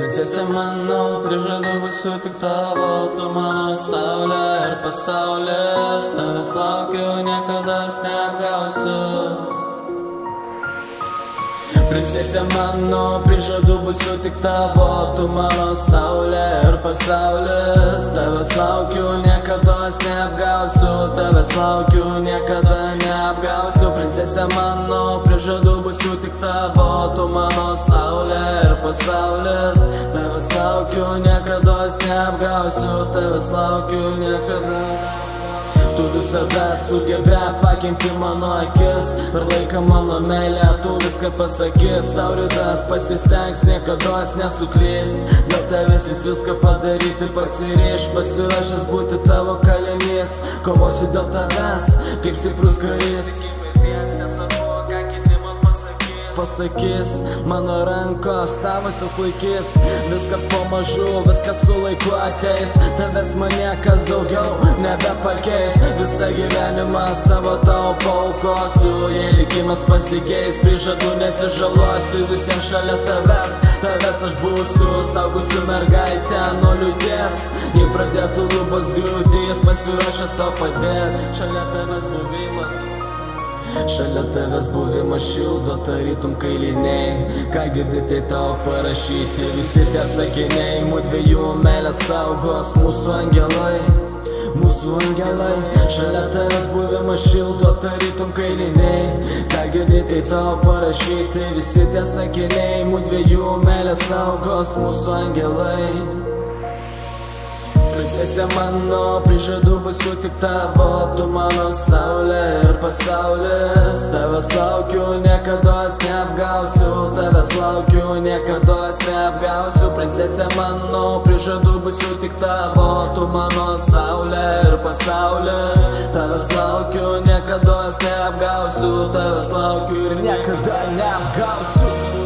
Princesė mano, prižadu būsiu tik tavo, tu mano saulė ir pasaulis, tavęs laukiu, niekada neapgausiu. Princesė mano, prižadu būsiu tik tavo, tu mano saulė ir pasaulis, tavęs laukiu, niekada neapgausiu, tavęs laukiu, niekada neapgausiu. Princesė mano, prižadu būsiu tik tavo, tu mano saulė ir pasaulis, tavęs laukiu, niekada neapgausiu, tavęs laukiu, niekada. Tu visada sugebė pakinti mano akis, per laiką mano meilę tu viską pasakys. Sauridas pasistengs, niekados nesuklyst, dėl tavęs jis viską padaryti pasiryš. Pasirašęs būti tavo kalinys, kovosiu dėl tavęs, kaip stiprus karys. Pasakys, mano rankos tavasios laikys, viskas pamažu, viskas su laiku ateis, tavęs man niekas daugiau nebepakeis. Visą gyvenimą savo tau paaukosiu, jei likimas pasikeis, prižadu nesižalosiu. Visiems šalia tavęs aš būsiu, saugusiu mergaitę nuo liūties. Jei pradėtų lubos griūti, jis pasiruošęs tau padėt. Šalia tavęs buvimas, šalia tavęs buvimas šildo, tarytum kailiniai. Ką girdi tai tau parašyti, visi tie sakiniai. Mudviejų meilę saugos mūsų angelai, mūsų angelai. Šalia tavęs buvimas šildo, tarytum kailiniai. Ką girdi tai tau parašyti, visi tie sakiniai. Mudviejų meilę saugos mūsų angelai. Princesė mano, prižadu būsiu tik tavo, tu mano saulė ir pasaulis, tavęs laukiu, niekados neapgausiu, tavęs laukiu, niekados neapgausiu. Princesė mano, prižadu būsiu tik tavo, tu mano saulė ir pasaulis, tavęs laukiu, niekados neapgausiu, tavęs laukiu ir niekada neapgausiu.